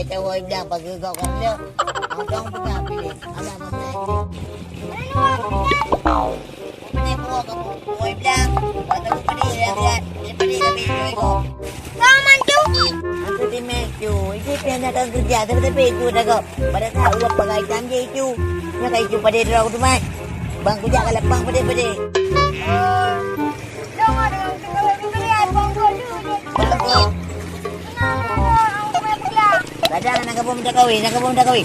cowok bilang bagi kau kan dia. Kau dong pegang pilih. Alah mana pilih buat kamu. Kau bilang kata aku pilih ya lihat. Dia pilih kami kau. Kau manju. Aku di meju. Ini pian datang kerja tapi itu dah kau. Pada tahu uang pakai janji itu. Nak itu pada dia tu mai. Bang kerja kalau bang pada. Dong ada yang tinggal bang kau dulu. Bang kau. Kadang nak kau minta kahwin. Jangan ni kalau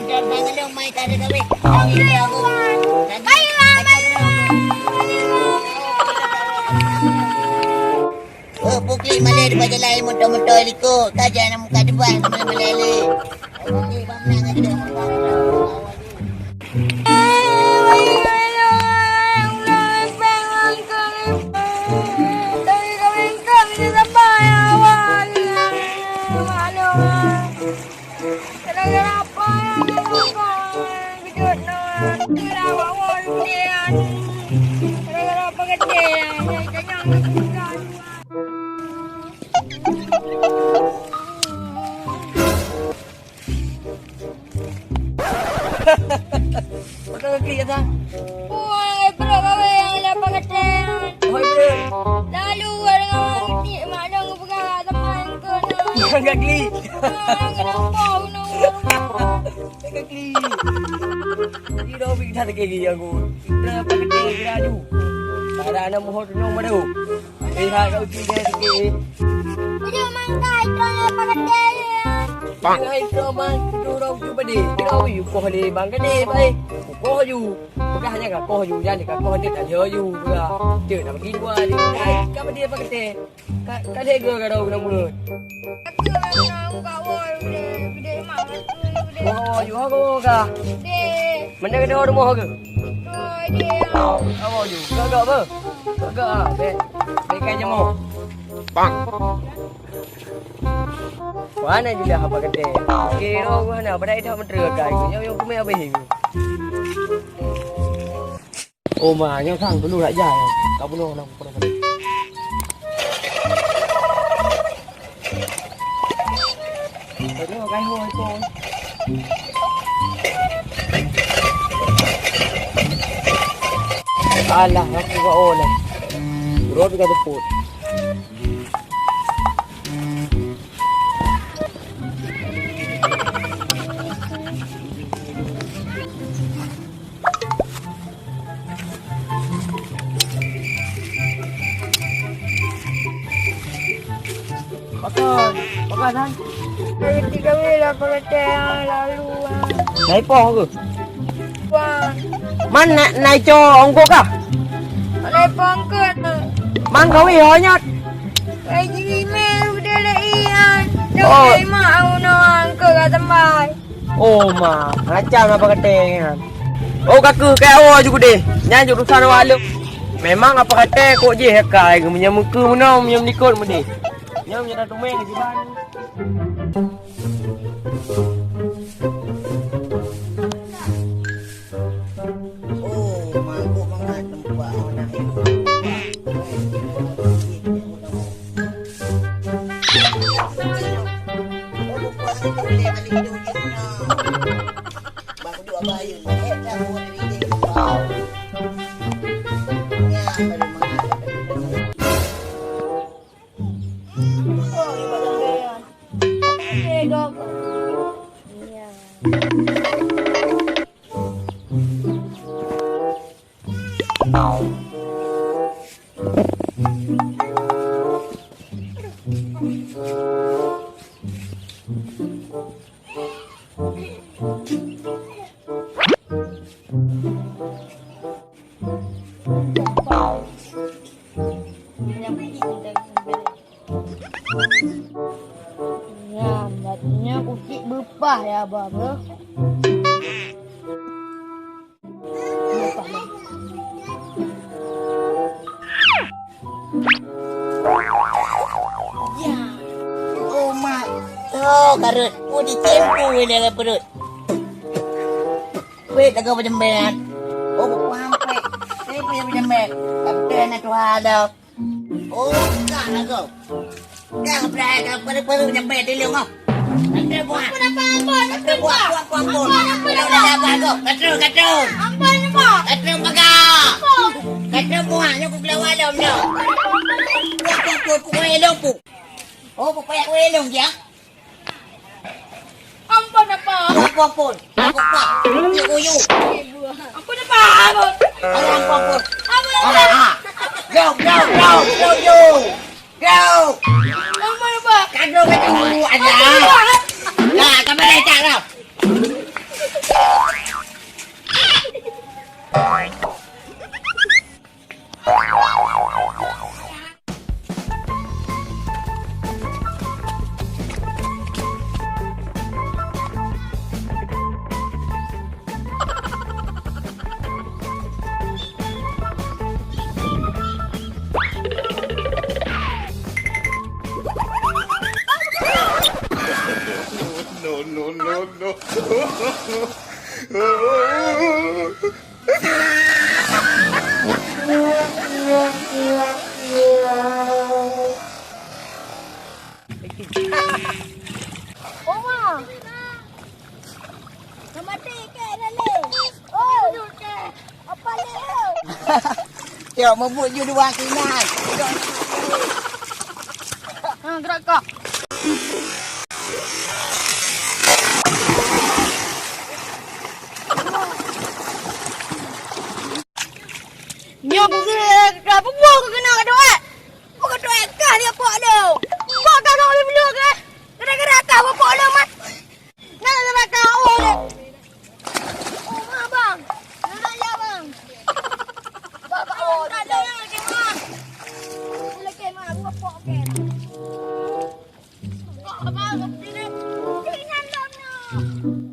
Jangan dong mai tak ada kahwin. Oh, pukli malai baca lain motor-motor liko. Kaja nak muka depan malai. Okey, bang nak ada. Betul ke kata? Woi, bro, kau yang lepas ketean. Oi bro. Lalu dengan mak dong pegang teman kau nak. Yang gagli. Kenapa nak? Yang gagli. Tidak bisa tak gigi aku. Kita pakai dia aju. Ada anak mohon nong madu. Lihat kau tiga sikit. Dia mangkai kau lepas ketean. Bang hai man turun tu bade. Kau you kau ni bang kan ni baik. Kau you. Bukan hanya kau you jadi kau ni tak jauh you. Dia nak pergi dua ni. Kau dia pakai teh. Kau lega kau nak mulut. Aku nak kau dia mak. Oh, you hago ka. Dia. Mana kena orang mau ke? Oh, dia. Oh, you. Gak apa? Gak. Bekanya mau. Bang. Mana juga apa kata? Kira mana pada itu mentera kai. Yang tu mai apa hing? Oh, mah yang sang dulu nak jaya. Kau bunuh nak pernah kali. Terus kai hoi pun. Alah, aku kau oleh. Robi kata pun. Pakai kan? Dari 3 bulan pengetean lalu. Naik poh ke? Wah, Mana naik co ongko kah? naik pangkat. Mang kau ihanya. Lagi email udah leian. Oh. Jangan mau nang ke tempat. Oh ma, macam apa kata? Oh kaku kai awak juga deh. Nyanyi urusan walu. Memang apa kata kok je kai ke menyam muka mana menyam nikot mede. Nyam nyata tumeng di ban. Oh, mangkuk mangat tempat nak itu. Oh, bukan boleh kali hidup kita. Bang dua bayu. Dah boleh ini. Wow. Ya, baru mangat. Oh, ibadah dia. Okey, dok. Ya. Lambatnya kucing bepah ya, Bang. Ya. Oh, mak. Oh, karut. Oh, dicempu dia perut. Wait, aku berjembat. Oh, buku hampir. Saya punya berjembat. Tapi nak tuhan dah. Oh, enggak lah kau. Kau berada pada sampai di luar kau. Kata buat. Kata buat. Udah apa kau? Kata. Ampun ni pak. Kata pagar. Kata buat. Aku keluar malam dah. Aku elong pun. Oh, pupaya aku elong je. Ampun ni pak. Ampun. Aku pak. Uyu. Ampun ni pak. Ampun. Ampun. Ampun ni pak. Go. Ampun ni pak. Kado ada. Nah, kamu lecak kau. Oma. Mati ke lalu. Oh, ke. Apa ni? Tengok membut you dua kinan. Gerak kak. Nyo apa buang kena kat doa. Bukan doa kah dia pak dia. Kau kau boleh beli ke? Gara-gara kau apa pak dia mat. Nak nak kau oh. Oh ma bang. Nak ya bang. Bapak oh tak ada ke mak. Boleh ke mak buat pak ke. Kau abang sini. Sini nak.